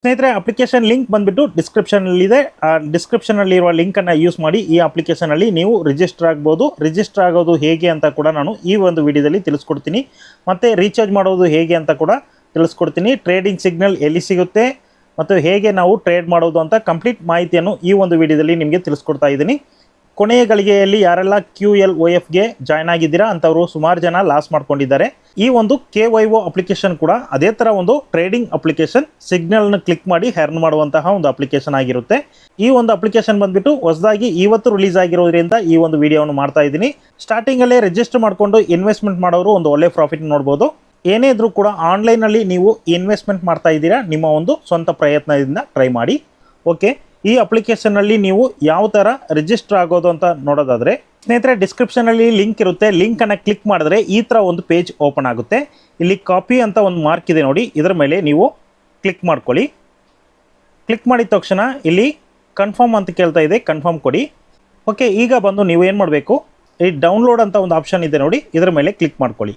ಸ್ನೇಹಿತರೆ application link ಬಂದ್ಬಿಟ್ಟು ಡಿಸ್ಕ್ರಿಪ್ಷನಲ್ಲಿದೆ. ಆ ಡಿಸ್ಕ್ರಿಪ್ಷನಲ್ಲಿರುವ ಲಿಂಕನ್ನು ಯೂಸ್ ಮಾಡಿ ಈ ಅಪ್ಲಿಕೇಶನಲ್ಲಿ ನೀವು ರಿಜಿಸ್ಟರ್ ಆಗ್ಬೋದು. ರಿಜಿಸ್ಟರ್ ಆಗೋದು ಹೇಗೆ ಅಂತ ಕೂಡ ನಾನು ಈ ಒಂದು ವಿಡಿಯೋದಲ್ಲಿ ತಿಳಿಸ್ಕೊಡ್ತೀನಿ. ಮತ್ತು ರೀಚಾರ್ಜ್ ಮಾಡೋದು ಹೇಗೆ ಅಂತ ಕೂಡ ತಿಳಿಸ್ಕೊಡ್ತೀನಿ. ಟ್ರೇಡಿಂಗ್ ಸಿಗ್ನಲ್ ಎಲ್ಲಿ ಸಿಗುತ್ತೆ ಮತ್ತು ಹೇಗೆ ನಾವು ಟ್ರೇಡ್ ಮಾಡೋದು ಅಂತ ಕಂಪ್ಲೀಟ್ ಮಾಹಿತಿಯನ್ನು ಈ ಒಂದು ವಿಡಿಯೋದಲ್ಲಿ ನಿಮಗೆ ತಿಳಿಸ್ಕೊಡ್ತಾ ಇದ್ದೀನಿ. ಕೊನೆಯ ಗಳಿಗೆಯಲ್ಲಿ ಯಾರೆಲ್ಲ QLOFಗೆ ಜಾಯ್ನ್ ಆಗಿದ್ದೀರಾ ಅಂಥವರು ಸುಮಾರು ಜನ ಲಾಸ್ ಮಾಡ್ಕೊಂಡಿದ್ದಾರೆ. ಈ ಒಂದು KYO ಅಪ್ಲಿಕೇಶನ್ ಕೂಡ ಅದೇ ಥರ ಒಂದು ಟ್ರೇಡಿಂಗ್ ಅಪ್ಲಿಕೇಶನ್. ಸಿಗ್ನಲ್ನ ಕ್ಲಿಕ್ ಮಾಡಿ ಹರ್ನ್ ಮಾಡುವಂತಹ ಒಂದು ಅಪ್ಲಿಕೇಶನ್ ಆಗಿರುತ್ತೆ. ಈ ಒಂದು ಅಪ್ಲಿಕೇಶನ್ ಬಂದ್ಬಿಟ್ಟು ಹೊಸದಾಗಿ ಇವತ್ತು ರಿಲೀಸ್ ಆಗಿರೋದ್ರಿಂದ ಈ ಒಂದು ವಿಡಿಯೋವನ್ನು ಮಾಡ್ತಾ ಇದ್ದೀನಿ. ಸ್ಟಾರ್ಟಿಂಗಲ್ಲೇ ರಿಜಿಸ್ಟರ್ ಮಾಡಿಕೊಂಡು ಇನ್ವೆಸ್ಟ್ಮೆಂಟ್ ಮಾಡೋರು ಒಂದು ಒಳ್ಳೆ ಪ್ರಾಫಿಟ್ ನೋಡ್ಬೋದು. ಏನೇ ಇದ್ರೂ ಕೂಡ ಆನ್ಲೈನಲ್ಲಿ ನೀವು ಇನ್ವೆಸ್ಟ್ಮೆಂಟ್ ಮಾಡ್ತಾ ಇದ್ದೀರಾ, ನಿಮ್ಮ ಒಂದು ಸ್ವಂತ ಪ್ರಯತ್ನದಿಂದ ಟ್ರೈ ಮಾಡಿ. ಓಕೆ, ಈ ಅಪ್ಲಿಕೇಶನ್ನಲ್ಲಿ ನೀವು ಯಾವ ಥರ ರಿಜಿಸ್ಟರ್ ಆಗೋದು ಅಂತ ನೋಡೋದಾದರೆ ಸ್ನೇಹಿತರೆ ಡಿಸ್ಕ್ರಿಪ್ಷನಲ್ಲಿ ಲಿಂಕ್ ಇರುತ್ತೆ. ಲಿಂಕನ್ನು ಕ್ಲಿಕ್ ಮಾಡಿದ್ರೆ ಈ ಥರ ಒಂದು ಪೇಜ್ ಓಪನ್ ಆಗುತ್ತೆ. ಇಲ್ಲಿ ಕಾಪಿ ಅಂತ ಒಂದು ಮಾರ್ಕ್ ಇದೆ ನೋಡಿ, ಇದರ ಮೇಲೆ ನೀವು ಕ್ಲಿಕ್ ಮಾಡ್ಕೊಳ್ಳಿ. ಕ್ಲಿಕ್ ಮಾಡಿದ ತಕ್ಷಣ ಇಲ್ಲಿ ಕನ್ಫರ್ಮ್ ಅಂತ ಕೇಳ್ತಾ ಇದೆ, ಕನ್ಫರ್ಮ್ ಕೊಡಿ. ಓಕೆ, ಈಗ ಬಂದು ನೀವು ಏನು ಮಾಡಬೇಕು, ಈ ಡೌನ್ಲೋಡ್ ಅಂತ ಒಂದು ಆಪ್ಷನ್ ಇದೆ ನೋಡಿ, ಇದರ ಮೇಲೆ ಕ್ಲಿಕ್ ಮಾಡ್ಕೊಳ್ಳಿ.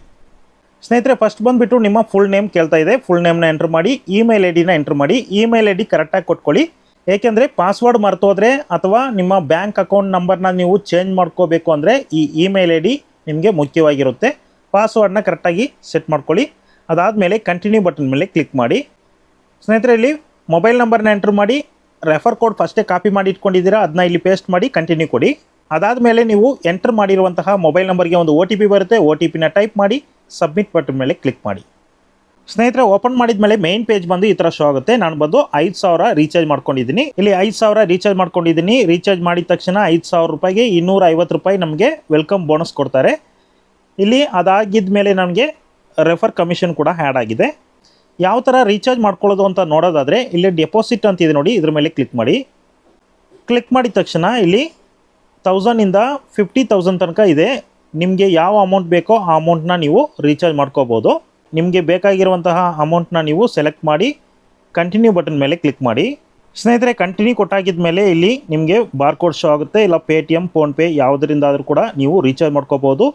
ಸ್ನೇಹಿತರೆ ಫಸ್ಟ್ ಬಂದುಬಿಟ್ಟು ನಿಮ್ಮ ಫುಲ್ ನೇಮ್ ಕೇಳ್ತಾ ಇದೆ. ಫುಲ್ ನೇಮ್ನ ಎಂಟ್ರ್ ಮಾಡಿ, ಇಮೇಲ್ ಐ ಡಿನ ಎಂಟ್ರ್ ಮಾಡಿ. ಇಮೇಲ್ ಐ ಡಿ ಕರೆಕ್ಟಾಗಿ ಕೊಟ್ಕೊಳ್ಳಿ. ಏಕೆಂದರೆ ಪಾಸ್ವರ್ಡ್ ಮರ್ತೋದ್ರೆ ಅಥವಾ ನಿಮ್ಮ ಬ್ಯಾಂಕ್ ಅಕೌಂಟ್ ನಂಬರ್ನ ನೀವು ಚೇಂಜ್ ಮಾಡ್ಕೋಬೇಕು ಅಂದರೆ ಈ ಇಮೇಲ್ ಐ ಡಿ ನಿಮಗೆ ಮುಖ್ಯವಾಗಿರುತ್ತೆ. ಪಾಸ್ವರ್ಡ್ನ ಕರೆಕ್ಟಾಗಿ ಸೆಟ್ ಮಾಡ್ಕೊಳ್ಳಿ. ಅದಾದಮೇಲೆ ಕಂಟಿನ್ಯೂ ಬಟನ್ ಮೇಲೆ ಕ್ಲಿಕ್ ಮಾಡಿ. ಸ್ನೇಹಿತರೆ ಇಲ್ಲಿ ಮೊಬೈಲ್ ನಂಬರ್ನ ಎಂಟ್ರ್ ಮಾಡಿ, ರೆಫರ್ ಕೋಡ್ ಫಸ್ಟೇ ಕಾಪಿ ಮಾಡಿ ಇಟ್ಕೊಂಡಿದ್ದೀರಾ, ಅದನ್ನ ಇಲ್ಲಿ ಪೇಸ್ಟ್ ಮಾಡಿ ಕಂಟಿನ್ಯೂ ಕೊಡಿ. ಅದಾದಮೇಲೆ ನೀವು ಎಂಟರ್ ಮಾಡಿರುವಂತಹ ಮೊಬೈಲ್ ನಂಬರ್ಗೆ ಒಂದು OTP ಬರುತ್ತೆ. OTPನ ಟೈಪ್ ಮಾಡಿ ಸಬ್ಮಿಟ್ ಬಟನ್ ಮೇಲೆ ಕ್ಲಿಕ್ ಮಾಡಿ. ಸ್ನೇಹಿತರೆ ಓಪನ್ ಮಾಡಿದ ಮೇಲೆ ಮೇನ್ ಪೇಜ್ ಬಂದು ಈ ಥರ ಶೋ ಆಗುತ್ತೆ. ನಾನು ಬಂದು 5,000 ರೀಚಾರ್ಜ್ ಮಾಡ್ಕೊಂಡಿದ್ದೀನಿ. ಇಲ್ಲಿ 5,000 ರೀಚಾರ್ಜ್ ಮಾಡ್ಕೊಂಡಿದ್ದೀನಿ. ರೀಚಾರ್ಜ್ ಮಾಡಿದ ತಕ್ಷಣ 5,000 ರೂಪಾಯಿಗೆ 250 ರೂಪಾಯಿ ನಮಗೆ ವೆಲ್ಕಮ್ ಬೋನಸ್ ಕೊಡ್ತಾರೆ. ಇಲ್ಲಿ ಅದಾಗಿದ್ದ ಮೇಲೆ ನನಗೆ ರೆಫರ್ ಕಮಿಷನ್ ಕೂಡ ಆ್ಯಡ್ ಆಗಿದೆ. ಯಾವ ಥರ ರೀಚಾರ್ಜ್ ಮಾಡ್ಕೊಳ್ಳೋದು ಅಂತ ನೋಡೋದಾದರೆ ಇಲ್ಲಿ ಡೆಪಾಸಿಟ್ ಅಂತಿದೆ ನೋಡಿ, ಇದ್ರ ಮೇಲೆ ಕ್ಲಿಕ್ ಮಾಡಿ. ಕ್ಲಿಕ್ ಮಾಡಿದ ತಕ್ಷಣ ಇಲ್ಲಿ 1000ಇಂದ 50,000 ತನಕ ಇದೆ. ನಿಮಗೆ ಯಾವ ಅಮೌಂಟ್ ಬೇಕೋ ಆ ಅಮೌಂಟ್ನ ನೀವು ರೀಚಾರ್ಜ್ ಮಾಡ್ಕೋಬೋದು. ನಿಮಗೆ ಬೇಕಾಗಿರುವಂತಹ ಅಮೌಂಟ್ನ ನೀವು ಸೆಲೆಕ್ಟ್ ಮಾಡಿ ಕಂಟಿನ್ಯೂ ಬಟನ್ ಮೇಲೆ ಕ್ಲಿಕ್ ಮಾಡಿ. ಸ್ನೇಹಿತರೆ ಕಂಟಿನ್ಯೂ ಕೊಟ್ಟಾಗಿದ್ದ ಮೇಲೆ ಇಲ್ಲಿ ನಿಮಗೆ ಬಾರ್ಕೋಡ್ ಶೋ ಆಗುತ್ತೆ. ಇಲ್ಲ ಪೇಟಿಎಮ್, ಫೋನ್ಪೇ ಯಾವುದರಿಂದಾದರೂ ಕೂಡ ನೀವು ರೀಚಾರ್ಜ್ ಮಾಡ್ಕೋಬೋದು.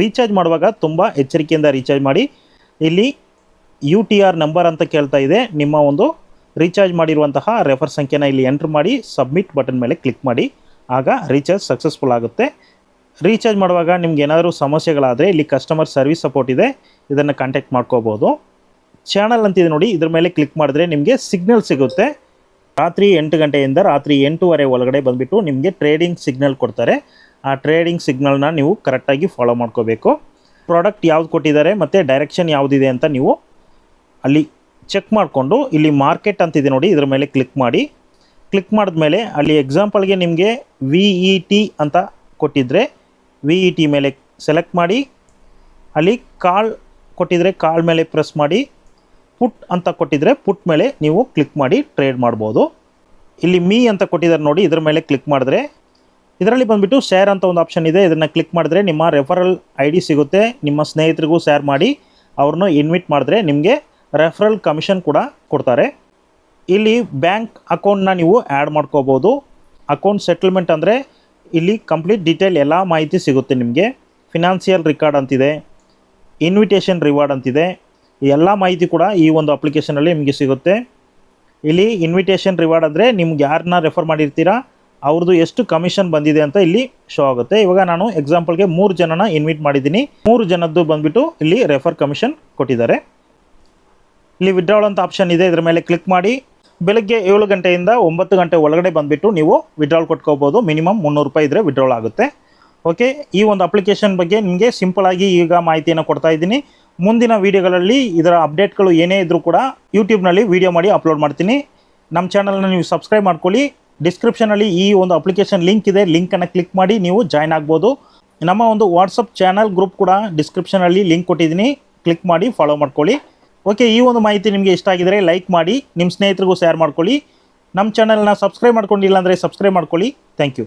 ರೀಚಾರ್ಜ್ ಮಾಡುವಾಗ ತುಂಬ ಎಚ್ಚರಿಕೆಯಿಂದ ರೀಚಾರ್ಜ್ ಮಾಡಿ. ಇಲ್ಲಿ UTR ನಂಬರ್ ಅಂತ ಕೇಳ್ತಾ ಇದೆ. ನಿಮ್ಮ ಒಂದು ರೀಚಾರ್ಜ್ ಮಾಡಿರುವಂತಹ ರೆಫರ್ ಸಂಖ್ಯೆನ ಇಲ್ಲಿ ಎಂಟ್ರ್ ಮಾಡಿ ಸಬ್ಮಿಟ್ ಬಟನ್ ಮೇಲೆ ಕ್ಲಿಕ್ ಮಾಡಿ. ಆಗ ರೀಚಾರ್ಜ್ ಸಕ್ಸಸ್ಫುಲ್ ಆಗುತ್ತೆ. ರೀಚಾರ್ಜ್ ಮಾಡುವಾಗ ನಿಮ್ಗೆ ಏನಾದರೂ ಸಮಸ್ಯೆಗಳಾದರೆ ಇಲ್ಲಿ ಕಸ್ಟಮರ್ ಸರ್ವಿಸ್ ಸಪೋರ್ಟ್ ಇದೆ, ಇದನ್ನು ಕಾಂಟ್ಯಾಕ್ಟ್ ಮಾಡ್ಕೋಬೋದು. ಚಾನಲ್ ಅಂತಿದೆ ನೋಡಿ, ಇದ್ರ ಮೇಲೆ ಕ್ಲಿಕ್ ಮಾಡಿದ್ರೆ ನಿಮಗೆ ಸಿಗ್ನಲ್ ಸಿಗುತ್ತೆ. ರಾತ್ರಿ 8 ಗಂಟೆಯಿಂದ ರಾತ್ರಿ 8:30 ಒಳಗಡೆ ಬಂದುಬಿಟ್ಟು ನಿಮಗೆ ಟ್ರೇಡಿಂಗ್ ಸಿಗ್ನಲ್ ಕೊಡ್ತಾರೆ. ಆ ಟ್ರೇಡಿಂಗ್ ಸಿಗ್ನಲ್ನ ನೀವು ಕರೆಕ್ಟಾಗಿ ಫಾಲೋ ಮಾಡ್ಕೋಬೇಕು. ಪ್ರಾಡಕ್ಟ್ ಯಾವ್ದು ಕೊಟ್ಟಿದ್ದಾರೆ ಮತ್ತು ಡೈರೆಕ್ಷನ್ ಯಾವುದಿದೆ ಅಂತ ನೀವು ಅಲ್ಲಿ ಚೆಕ್ ಮಾಡಿಕೊಂಡು ಇಲ್ಲಿ ಮಾರ್ಕೆಟ್ ಅಂತಿದೆ ನೋಡಿ, ಇದ್ರ ಮೇಲೆ ಕ್ಲಿಕ್ ಮಾಡಿ. ಕ್ಲಿಕ್ ಮಾಡಿದ್ಮೇಲೆ ಅಲ್ಲಿ ಎಕ್ಸಾಂಪಲ್ಗೆ ನಿಮಗೆ VET ಅಂತ ಕೊಟ್ಟಿದ್ದರೆ VET ಮೇಲೆ ಸೆಲೆಕ್ಟ್ ಮಾಡಿ. ಅಲ್ಲಿ ಕಾಲ್ ಕೊಟ್ಟಿದ್ರೆ ಕಾಲ್ ಮೇಲೆ ಪ್ರೆಸ್ ಮಾಡಿ. ಪುಟ್ ಅಂತ ಕೊಟ್ಟಿದ್ರೆ ಪುಟ್ ಮೇಲೆ ನೀವು ಕ್ಲಿಕ್ ಮಾಡಿ ಟ್ರೇಡ್ ಮಾಡ್ಬೋದು. ಇಲ್ಲಿ ಮೀ ಅಂತ ಕೊಟ್ಟಿದ್ದಾರೆ ನೋಡಿ, ಇದ್ರ ಮೇಲೆ ಕ್ಲಿಕ್ ಮಾಡಿದ್ರೆ ಇದರಲ್ಲಿ ಬಂದುಬಿಟ್ಟು ಶೇರ್ ಅಂತ ಒಂದು ಆಪ್ಷನ್ ಇದೆ. ಇದನ್ನು ಕ್ಲಿಕ್ ಮಾಡಿದ್ರೆ ನಿಮ್ಮ ರೆಫರಲ್ ID ಸಿಗುತ್ತೆ. ನಿಮ್ಮ ಸ್ನೇಹಿತರಿಗೂ ಶೇರ್ ಮಾಡಿ ಅವ್ರನ್ನ ಇನ್ವಿಟ್ ಮಾಡಿದ್ರೆ ನಿಮಗೆ ರೆಫರಲ್ ಕಮಿಷನ್ ಕೂಡ ಕೊಡ್ತಾರೆ. ಇಲ್ಲಿ ಬ್ಯಾಂಕ್ ಅಕೌಂಟ್ನ ನೀವು ಆ್ಯಡ್ ಮಾಡ್ಕೋಬೋದು. ಅಕೌಂಟ್ ಸೆಟಲ್ಮೆಂಟ್ ಅಂದರೆ ಇಲ್ಲಿ ಕಂಪ್ಲೀಟ್ ಡೀಟೇಲ್ ಎಲ್ಲ ಮಾಹಿತಿ ಸಿಗುತ್ತೆ ನಿಮಗೆ. ಫಿನಾನ್ಷಿಯಲ್ ರಿಕಾರ್ಡ್ ಅಂತಿದೆ, ಇನ್ವಿಟೇಷನ್ ರಿವಾರ್ಡ್ ಅಂತಿದೆ. ಎಲ್ಲ ಮಾಹಿತಿ ಕೂಡ ಈ ಒಂದು ಅಪ್ಲಿಕೇಶನಲ್ಲಿ ನಿಮಗೆ ಸಿಗುತ್ತೆ. ಇಲ್ಲಿ ಇನ್ವಿಟೇಷನ್ ರಿವಾರ್ಡ್ ಅಂದರೆ ನಿಮ್ಗೆ ಯಾರನ್ನ ರೆಫರ್ ಮಾಡಿರ್ತೀರಾ ಅವ್ರದ್ದು ಎಷ್ಟು ಕಮಿಷನ್ ಬಂದಿದೆ ಅಂತ ಇಲ್ಲಿ ಶೋ ಆಗುತ್ತೆ. ಇವಾಗ ನಾನು ಎಕ್ಸಾಂಪಲ್ಗೆ 3 ಜನನ ಇನ್ವಿಟ್ ಮಾಡಿದ್ದೀನಿ. 3 ಜನದ್ದು ಬಂದುಬಿಟ್ಟು ಇಲ್ಲಿ ರೆಫರ್ ಕಮಿಷನ್ ಕೊಟ್ಟಿದ್ದಾರೆ. ಇಲ್ಲಿ ವಿಡ್ರಾವಲ್ ಅಂತ ಆಪ್ಷನ್ ಇದೆ, ಇದರ ಮೇಲೆ ಕ್ಲಿಕ್ ಮಾಡಿ. ಬೆಳಗ್ಗೆ 7 ಗಂಟೆಯಿಂದ 9 ಗಂಟೆ ಒಳಗಡೆ ಬಂದುಬಿಟ್ಟು ನೀವು ವಿಡ್ರಾವಲ್ ಕೊಟ್ಕೋಬೋದು. ಮಿನಿಮಮ್ 300 ರೂಪಾಯಿ ಇದ್ದರೆ ವಿಡ್ರಾವಲ್ ಆಗುತ್ತೆ. ಓಕೆ, ಈ ಒಂದು ಅಪ್ಲಿಕೇಶನ್ ಬಗ್ಗೆ ನಿಮಗೆ ಸಿಂಪಲಾಗಿ ಈಗ ಮಾಹಿತಿಯನ್ನು ಕೊಡ್ತಾ ಇದ್ದೀನಿ. ಮುಂದಿನ ವೀಡಿಯೋಗಳಲ್ಲಿ ಇದರ ಅಪ್ಡೇಟ್ಗಳು ಏನೇ ಇದ್ದರೂ ಕೂಡ ಯೂಟ್ಯೂಬ್ನಲ್ಲಿ ವೀಡಿಯೋ ಮಾಡಿ ಅಪ್ಲೋಡ್ ಮಾಡ್ತೀನಿ. ನಮ್ಮ ಚಾನಲ್ನ ನೀವು ಸಬ್ಸ್ಕ್ರೈಬ್ ಮಾಡ್ಕೊಳ್ಳಿ. ಡಿಸ್ಕ್ರಿಪ್ಷನಲ್ಲಿ ಈ ಒಂದು ಅಪ್ಲಿಕೇಶನ್ ಲಿಂಕ್ ಇದೆ, ಲಿಂಕನ್ನು ಕ್ಲಿಕ್ ಮಾಡಿ ನೀವು ಜಾಯ್ನ್ ಆಗ್ಬೋದು. ನಮ್ಮ ಒಂದು ವಾಟ್ಸಪ್ ಚಾನಲ್ ಗ್ರೂಪ್ ಕೂಡ ಡಿಸ್ಕ್ರಿಪ್ಷನಲ್ಲಿ ಲಿಂಕ್ ಕೊಟ್ಟಿದ್ದೀನಿ, ಕ್ಲಿಕ್ ಮಾಡಿ ಫಾಲೋ ಮಾಡ್ಕೊಳ್ಳಿ. ಓಕೆ, ಈ ಒಂದು ಮಾಹಿತಿ ನಿಮಗೆ ಇಷ್ಟ ಆಗಿದರೆ ಲೈಕ್ ಮಾಡಿ, ನಿಮ್ಮ ಸ್ನೇಹಿತರಿಗೂ ಶೇರ್ ಮಾಡ್ಕೊಳ್ಳಿ. ನಮ್ಮ ಚಾನಲ್ನ ಸಬ್ಸ್ಕ್ರೈಬ್ ಮಾಡ್ಕೊಂಡಿಲ್ಲ ಅಂದರೆ ಸಬ್ಸ್ಕ್ರೈಬ್ ಮಾಡ್ಕೊಳ್ಳಿ. Thank you.